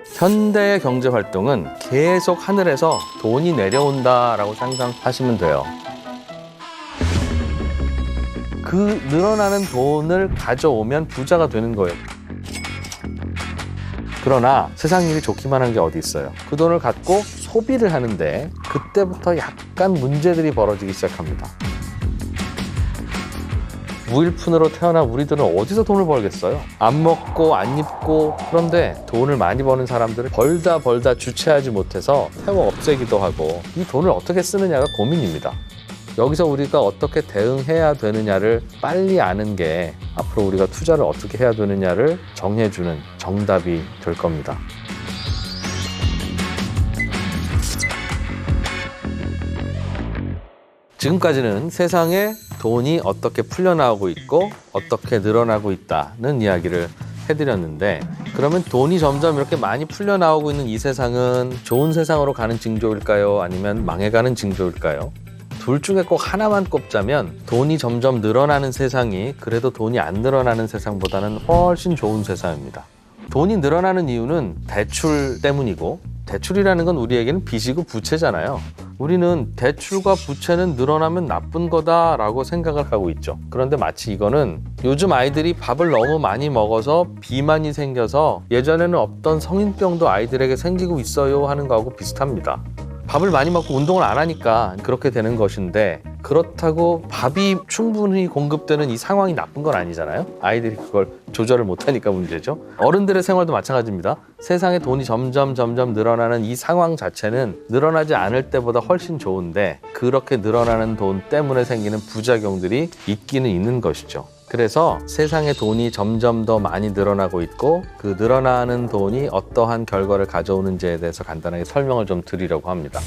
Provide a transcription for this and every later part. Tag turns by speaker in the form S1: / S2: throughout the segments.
S1: 현대의 경제 활동은 계속 하늘에서 돈이 내려온다라고 상상하시면 돼요. 그 늘어나는 돈을 가져오면 부자가 되는 거예요. 그러나 세상 일이 좋기만 한 게 어디 있어요. 그 돈을 갖고 소비를 하는데 그때부터 약간 문제들이 벌어지기 시작합니다. 무일푼으로 태어난 우리들은 어디서 돈을 벌겠어요? 안 먹고 안 입고. 그런데 돈을 많이 버는 사람들은 벌다 주체하지 못해서 태워 없애기도 하고, 이 돈을 어떻게 쓰느냐가 고민입니다. 여기서 우리가 어떻게 대응해야 되느냐를 빨리 아는 게 앞으로 우리가 투자를 어떻게 해야 되느냐를 정해주는 정답이 될 겁니다. 지금까지는 세상에 돈이 어떻게 풀려나오고 있고 어떻게 늘어나고 있다는 이야기를 해드렸는데, 그러면 돈이 점점 이렇게 많이 풀려나오고 있는 이 세상은 좋은 세상으로 가는 징조일까요? 아니면 망해가는 징조일까요? 둘 중에 꼭 하나만 꼽자면 돈이 점점 늘어나는 세상이 그래도 돈이 안 늘어나는 세상보다는 훨씬 좋은 세상입니다. 돈이 늘어나는 이유는 대출 때문이고, 대출이라는 건 우리에게는 빚이고 부채잖아요. 우리는 대출과 부채는 늘어나면 나쁜 거다라고 생각을 하고 있죠. 그런데 마치 이거는 요즘 아이들이 밥을 너무 많이 먹어서 비만이 생겨서 예전에는 없던 성인병도 아이들에게 생기고 있어요 하는 거하고 비슷합니다. 밥을 많이 먹고 운동을 안 하니까 그렇게 되는 것인데, 그렇다고 밥이 충분히 공급되는 이 상황이 나쁜 건 아니잖아요. 아이들이 그걸 조절을 못하니까 문제죠. 어른들의 생활도 마찬가지입니다. 세상에 돈이 점점 늘어나는 이 상황 자체는 늘어나지 않을 때보다 훨씬 좋은데, 그렇게 늘어나는 돈 때문에 생기는 부작용들이 있기는 있는 것이죠. 그래서 세상에 돈이 점점 더 많이 늘어나고 있고, 그 늘어나는 돈이 어떠한 결과를 가져오는지에 대해서 간단하게 설명을 좀 드리려고 합니다.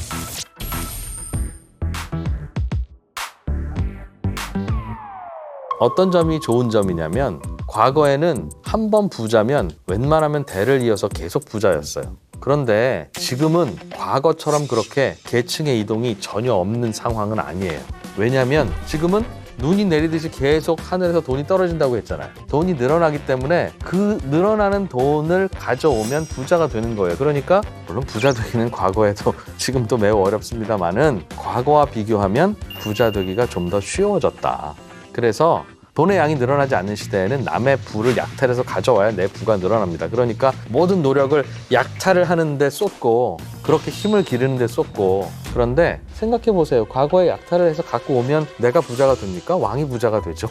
S1: 어떤 점이 좋은 점이냐면, 과거에는 한 번 부자면 웬만하면 대를 이어서 계속 부자였어요. 그런데 지금은 과거처럼 그렇게 계층의 이동이 전혀 없는 상황은 아니에요. 왜냐하면 지금은 눈이 내리듯이 계속 하늘에서 돈이 떨어진다고 했잖아요. 돈이 늘어나기 때문에 그 늘어나는 돈을 가져오면 부자가 되는 거예요. 그러니까 물론 부자 되기는 과거에도 지금도 매우 어렵습니다만은, 과거와 비교하면 부자 되기가 좀 더 쉬워졌다. 그래서 돈의 양이 늘어나지 않는 시대에는 남의 부를 약탈해서 가져와야 내 부가 늘어납니다. 그러니까 모든 노력을 약탈을 하는 데 쏟고, 그렇게 힘을 기르는 데 쏟고. 그런데 생각해 보세요. 과거에 약탈을 해서 갖고 오면 내가 부자가 됩니까? 왕이 부자가 되죠.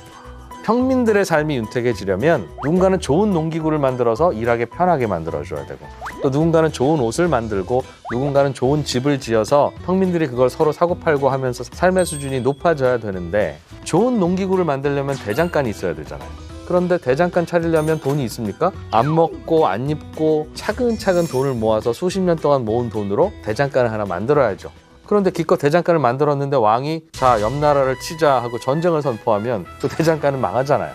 S1: 평민들의 삶이 윤택해지려면 누군가는 좋은 농기구를 만들어서 일하기 편하게 만들어줘야 되고, 또 누군가는 좋은 옷을 만들고, 누군가는 좋은 집을 지어서 평민들이 그걸 서로 사고팔고 하면서 삶의 수준이 높아져야 되는데, 좋은 농기구를 만들려면 대장간이 있어야 되잖아요. 그런데 대장간 차리려면 돈이 있습니까? 안 먹고 안 입고 차근차근 돈을 모아서 수십 년 동안 모은 돈으로 대장간을 하나 만들어야죠. 그런데 기껏 대장간을 만들었는데 왕이 자, 옆 나라를 치자 하고 전쟁을 선포하면 그 대장간은 망하잖아요.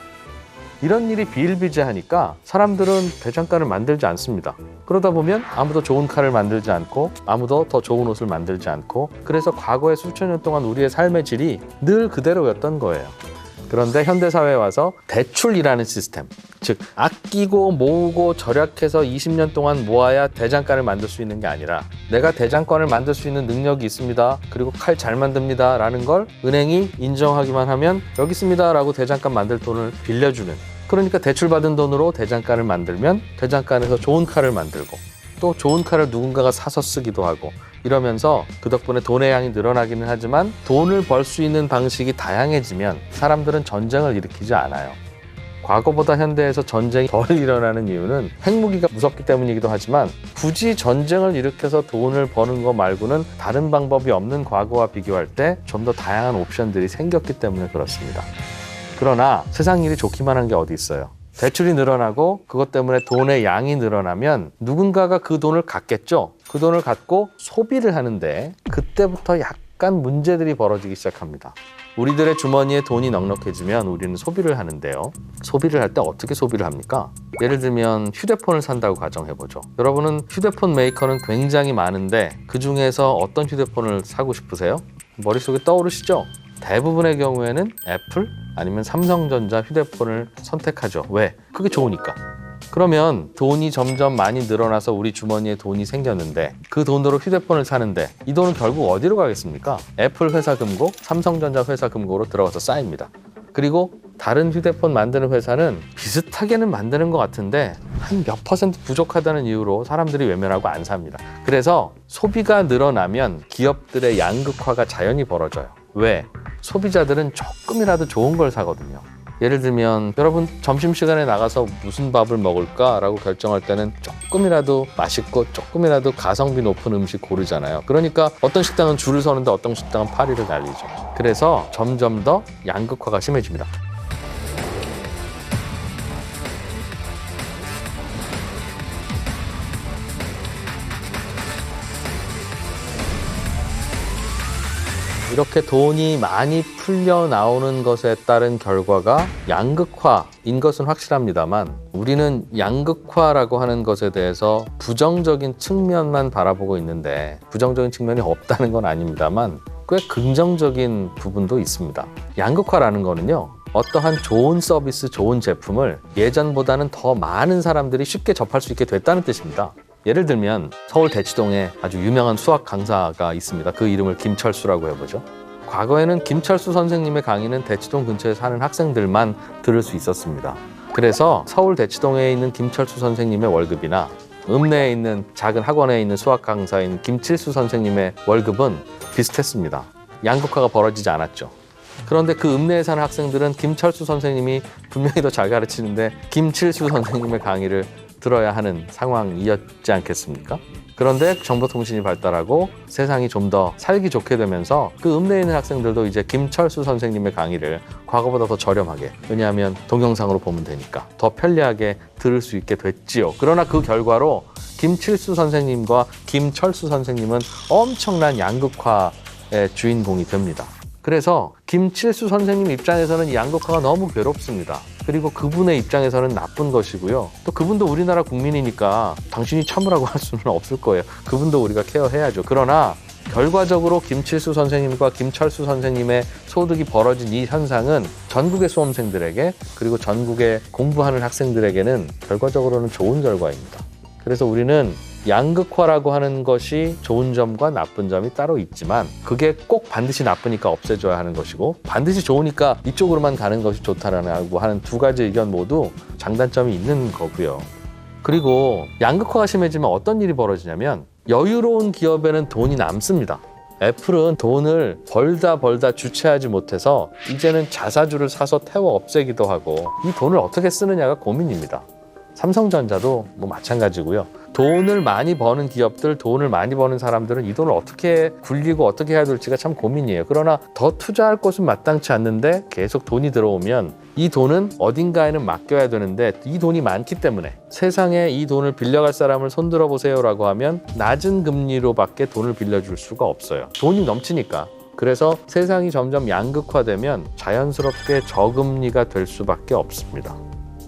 S1: 이런 일이 비일비재하니까 사람들은 대장간을 만들지 않습니다. 그러다 보면 아무도 좋은 칼을 만들지 않고, 아무도 더 좋은 옷을 만들지 않고, 그래서 과거의 수천 년 동안 우리의 삶의 질이 늘 그대로였던 거예요. 그런데 현대사회에 와서 대출이라는 시스템, 즉 아끼고 모으고 절약해서 20년 동안 모아야 대장간을 만들 수 있는 게 아니라, 내가 대장간을 만들 수 있는 능력이 있습니다, 그리고 칼 잘 만듭니다 라는 걸 은행이 인정하기만 하면 여기 있습니다 라고 대장간 만들 돈을 빌려주는, 그러니까 대출받은 돈으로 대장간을 만들면 대장간에서 좋은 칼을 만들고, 또 좋은 칼을 누군가가 사서 쓰기도 하고, 이러면서 그 덕분에 돈의 양이 늘어나기는 하지만 돈을 벌 수 있는 방식이 다양해지면 사람들은 전쟁을 일으키지 않아요. 과거보다 현대에서 전쟁이 덜 일어나는 이유는 핵무기가 무섭기 때문이기도 하지만, 굳이 전쟁을 일으켜서 돈을 버는 거 말고는 다른 방법이 없는 과거와 비교할 때 좀 더 다양한 옵션들이 생겼기 때문에 그렇습니다. 그러나 세상 일이 좋기만 한 게 어디 있어요. 대출이 늘어나고 그것 때문에 돈의 양이 늘어나면 누군가가 그 돈을 갖겠죠. 그 돈을 갖고 소비를 하는데 그때부터 약간 문제들이 벌어지기 시작합니다. 우리들의 주머니에 돈이 넉넉해지면 우리는 소비를 하는데요. 소비를 할 때 어떻게 소비를 합니까? 예를 들면 휴대폰을 산다고 가정해보죠. 여러분은 휴대폰 메이커는 굉장히 많은데 그 중에서 어떤 휴대폰을 사고 싶으세요? 머릿속에 떠오르시죠? 대부분의 경우에는 애플 아니면 삼성전자 휴대폰을 선택하죠. 왜? 그게 좋으니까. 그러면 돈이 점점 많이 늘어나서 우리 주머니에 돈이 생겼는데 그 돈으로 휴대폰을 사는데 이 돈은 결국 어디로 가겠습니까? 애플 회사 금고, 삼성전자 회사 금고로 들어가서 쌓입니다. 그리고 다른 휴대폰 만드는 회사는 비슷하게는 만드는 것 같은데 한 몇 퍼센트 부족하다는 이유로 사람들이 외면하고 안 삽니다. 그래서 소비가 늘어나면 기업들의 양극화가 자연히 벌어져요. 왜? 소비자들은 조금이라도 좋은 걸 사거든요. 예를 들면 여러분 점심시간에 나가서 무슨 밥을 먹을까? 라고 결정할 때는 조금이라도 맛있고 조금이라도 가성비 높은 음식 고르잖아요. 그러니까 어떤 식당은 줄을 서는데 어떤 식당은 파리를 날리죠. 그래서 점점 더 양극화가 심해집니다. 이렇게 돈이 많이 풀려 나오는 것에 따른 결과가 양극화인 것은 확실합니다만 우리는 양극화라고 하는 것에 대해서 부정적인 측면만 바라보고 있는데 부정적인 측면이 없다는 건 아닙니다만 꽤 긍정적인 부분도 있습니다. 양극화라는 거는요. 어떠한 좋은 서비스, 좋은 제품을 예전보다는 더 많은 사람들이 쉽게 접할 수 있게 됐다는 뜻입니다. 예를 들면 서울 대치동에 아주 유명한 수학 강사가 있습니다. 그 이름을 김철수라고 해보죠. 과거에는 김철수 선생님의 강의는 대치동 근처에 사는 학생들만 들을 수 있었습니다. 그래서 서울 대치동에 있는 김철수 선생님의 월급이나 읍내에 있는 작은 학원에 있는 수학 강사인 김칠수 선생님의 월급은 비슷했습니다. 양극화가 벌어지지 않았죠. 그런데 그 읍내에 사는 학생들은 김철수 선생님이 분명히 더 잘 가르치는데 김칠수 선생님의 강의를 들어야 하는 상황이었지 않겠습니까? 그런데 정보통신이 발달하고 세상이 좀 더 살기 좋게 되면서 그 읍내에 있는 학생들도 이제 김철수 선생님의 강의를 과거보다 더 저렴하게, 왜냐하면 동영상으로 보면 되니까 더 편리하게 들을 수 있게 됐지요. 그러나 그 결과로 김칠수 선생님과 김철수 선생님은 엄청난 양극화의 주인공이 됩니다. 그래서 김칠수 선생님 입장에서는 이 양극화가 너무 괴롭습니다. 그리고 그분의 입장에서는 나쁜 것이고요. 또 그분도 우리나라 국민이니까 당신이 참으라고 할 수는 없을 거예요. 그분도 우리가 케어해야죠. 그러나 결과적으로 김칠수 선생님과 김철수 선생님의 소득이 벌어진 이 현상은 전국의 수험생들에게 그리고 전국의 공부하는 학생들에게는 결과적으로는 좋은 결과입니다. 그래서 우리는 양극화라고 하는 것이 좋은 점과 나쁜 점이 따로 있지만 그게 꼭 반드시 나쁘니까 없애줘야 하는 것이고 반드시 좋으니까 이쪽으로만 가는 것이 좋다라고 하는 두 가지 의견 모두 장단점이 있는 거고요. 그리고 양극화가 심해지면 어떤 일이 벌어지냐면 여유로운 기업에는 돈이 남습니다. 애플은 돈을 벌다 주체하지 못해서 이제는 자사주를 사서 태워 없애기도 하고 이 돈을 어떻게 쓰느냐가 고민입니다. 삼성전자도 뭐 마찬가지고요. 돈을 많이 버는 기업들, 돈을 많이 버는 사람들은 이 돈을 어떻게 굴리고 어떻게 해야 될지가 참 고민이에요. 그러나 더 투자할 곳은 마땅치 않는데 계속 돈이 들어오면 이 돈은 어딘가에는 맡겨야 되는데 이 돈이 많기 때문에 세상에 이 돈을 빌려갈 사람을 손들어 보세요라고 하면 낮은 금리로밖에 돈을 빌려줄 수가 없어요. 돈이 넘치니까. 그래서 세상이 점점 양극화되면 자연스럽게 저금리가 될 수밖에 없습니다.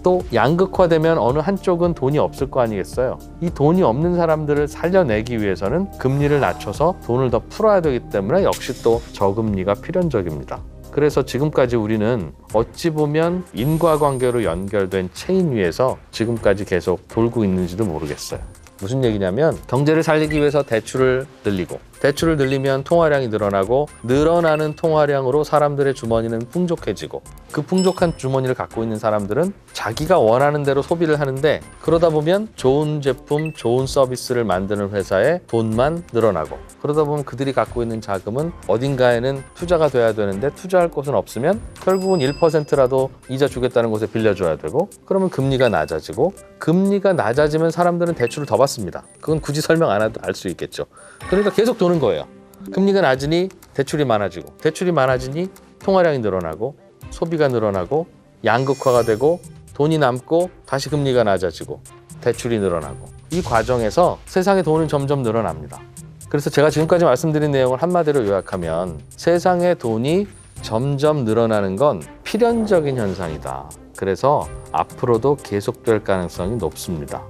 S1: 또 양극화되면 어느 한쪽은 돈이 없을 거 아니겠어요? 이 돈이 없는 사람들을 살려내기 위해서는 금리를 낮춰서 돈을 더 풀어야 되기 때문에 역시 또 저금리가 필연적입니다. 그래서 지금까지 우리는 어찌 보면 인과관계로 연결된 체인 위에서 지금까지 계속 돌고 있는지도 모르겠어요. 무슨 얘기냐면 경제를 살리기 위해서 대출을 늘리고 대출을 늘리면 통화량이 늘어나고 늘어나는 통화량으로 사람들의 주머니는 풍족해지고 그 풍족한 주머니를 갖고 있는 사람들은 자기가 원하는 대로 소비를 하는데 그러다 보면 좋은 제품, 좋은 서비스를 만드는 회사에 돈만 늘어나고 그러다 보면 그들이 갖고 있는 자금은 어딘가에는 투자가 돼야 되는데 투자할 곳은 없으면 결국은 1%라도 이자 주겠다는 곳에 빌려줘야 되고 그러면 금리가 낮아지고 금리가 낮아지면 사람들은 대출을 더 받습니다. 그건 굳이 설명 안 해도 알 수 있겠죠. 그러니까 계속 도는 거예요. 금리가 낮으니 대출이 많아지고 대출이 많아지니 통화량이 늘어나고 소비가 늘어나고 양극화가 되고 돈이 남고 다시 금리가 낮아지고 대출이 늘어나고 이 과정에서 세상의 돈은 점점 늘어납니다. 그래서 제가 지금까지 말씀드린 내용을 한마디로 요약하면 세상의 돈이 점점 늘어나는 건 필연적인 현상이다. 그래서 앞으로도 계속될 가능성이 높습니다.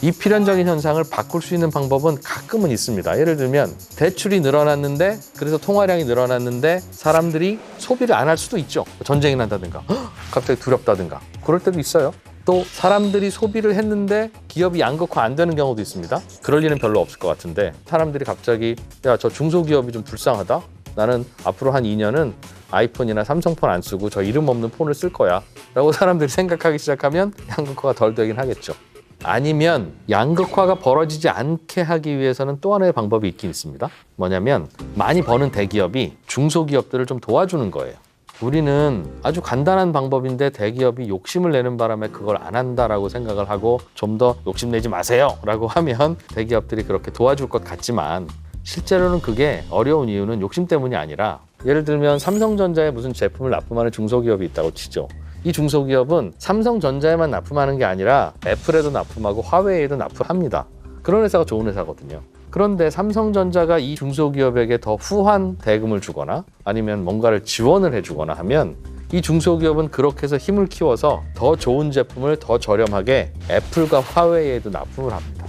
S1: 이 필연적인 현상을 바꿀 수 있는 방법은 가끔은 있습니다. 예를 들면 대출이 늘어났는데 그래서 통화량이 늘어났는데 사람들이 소비를 안 할 수도 있죠. 전쟁이 난다든가 갑자기 두렵다든가 그럴 때도 있어요. 또 사람들이 소비를 했는데 기업이 양극화 안 되는 경우도 있습니다. 그럴 일은 별로 없을 것 같은데 사람들이 갑자기 야, 저 중소기업이 좀 불쌍하다. 나는 앞으로 한 2년은 아이폰이나 삼성폰 안 쓰고 저 이름 없는 폰을 쓸 거야 라고 사람들이 생각하기 시작하면 양극화가 덜 되긴 하겠죠. 아니면 양극화가 벌어지지 않게 하기 위해서는 또 하나의 방법이 있긴 있습니다. 뭐냐면 많이 버는 대기업이 중소기업들을 좀 도와주는 거예요. 우리는 아주 간단한 방법인데 대기업이 욕심을 내는 바람에 그걸 안 한다라고 생각을 하고 좀 더 욕심내지 마세요 라고 하면 대기업들이 그렇게 도와줄 것 같지만 실제로는 그게 어려운 이유는 욕심 때문이 아니라 예를 들면 삼성전자에 무슨 제품을 납품하는 중소기업이 있다고 치죠. 이 중소기업은 삼성전자에만 납품하는 게 아니라 애플에도 납품하고 화웨이에도 납품합니다. 그런 회사가 좋은 회사거든요. 그런데 삼성전자가 이 중소기업에게 더 후한 대금을 주거나 아니면 뭔가를 지원을 해주거나 하면 이 중소기업은 그렇게 해서 힘을 키워서 더 좋은 제품을 더 저렴하게 애플과 화웨이에도 납품을 합니다.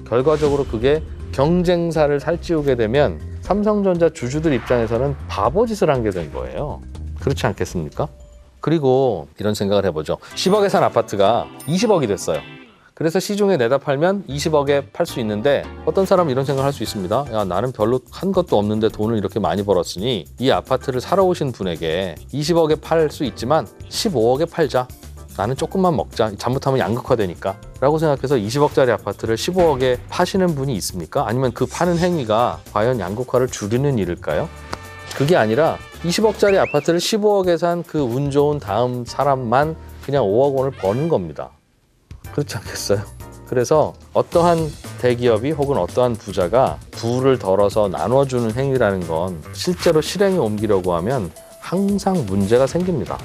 S1: 결과적으로 그게 경쟁사를 살찌우게 되면 삼성전자 주주들 입장에서는 바보짓을 한 게 된 거예요. 그렇지 않겠습니까? 그리고 이런 생각을 해보죠. 10억에 산 아파트가 20억이 됐어요. 그래서 시중에 내다 팔면 20억에 팔 수 있는데 어떤 사람은 이런 생각을 할 수 있습니다. 야, 나는 별로 한 것도 없는데 돈을 이렇게 많이 벌었으니 이 아파트를 사러 오신 분에게 20억에 팔 수 있지만 15억에 팔자. 나는 조금만 먹자. 잘못하면 양극화되니까 라고 생각해서 20억짜리 아파트를 15억에 파시는 분이 있습니까? 아니면 그 파는 행위가 과연 양극화를 줄이는 일일까요? 그게 아니라 20억짜리 아파트를 15억에 산 그 운 좋은 다음 사람만 그냥 5억 원을 버는 겁니다. 그렇지 않겠어요? 그래서 어떠한 대기업이 혹은 어떠한 부자가 부를 덜어서 나눠주는 행위라는 건 실제로 실행에 옮기려고 하면 항상 문제가 생깁니다.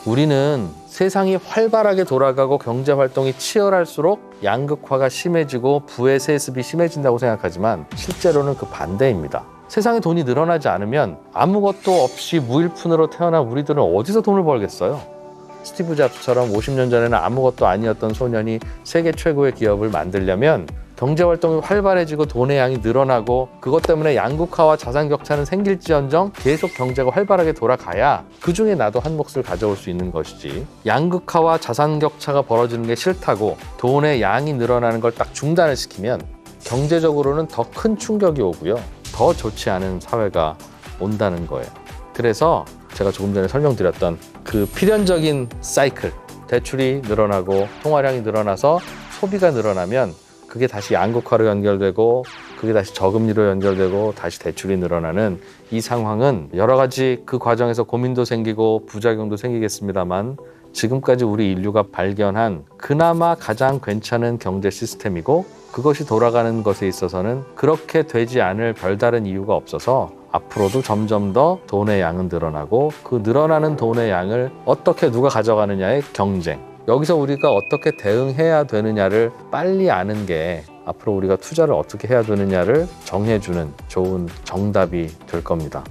S1: 우리는 세상이 활발하게 돌아가고 경제활동이 치열할수록 양극화가 심해지고 부의 세습이 심해진다고 생각하지만 실제로는 그 반대입니다. 세상에 돈이 늘어나지 않으면 아무것도 없이 무일푼으로 태어난 우리들은 어디서 돈을 벌겠어요? 스티브 잡스처럼 50년 전에는 아무것도 아니었던 소년이 세계 최고의 기업을 만들려면 경제활동이 활발해지고 돈의 양이 늘어나고 그것 때문에 양극화와 자산격차는 생길지언정 계속 경제가 활발하게 돌아가야 그중에 나도 한 몫을 가져올 수 있는 것이지 양극화와 자산격차가 벌어지는 게 싫다고 돈의 양이 늘어나는 걸 딱 중단을 시키면 경제적으로는 더 큰 충격이 오고요. 더 좋지 않은 사회가 온다는 거예요. 그래서 제가 조금 전에 설명드렸던 그 필연적인 사이클, 대출이 늘어나고 통화량이 늘어나서 소비가 늘어나면 그게 다시 양극화로 연결되고 그게 다시 저금리로 연결되고 다시 대출이 늘어나는 이 상황은 여러 가지 그 과정에서 고민도 생기고 부작용도 생기겠습니다만 지금까지 우리 인류가 발견한 그나마 가장 괜찮은 경제 시스템이고 그것이 돌아가는 것에 있어서는 그렇게 되지 않을 별다른 이유가 없어서 앞으로도 점점 더 돈의 양은 늘어나고 그 늘어나는 돈의 양을 어떻게 누가 가져가느냐의 경쟁, 여기서 우리가 어떻게 대응해야 되느냐를 빨리 아는 게 앞으로 우리가 투자를 어떻게 해야 되느냐를 정해주는 좋은 정답이 될 겁니다.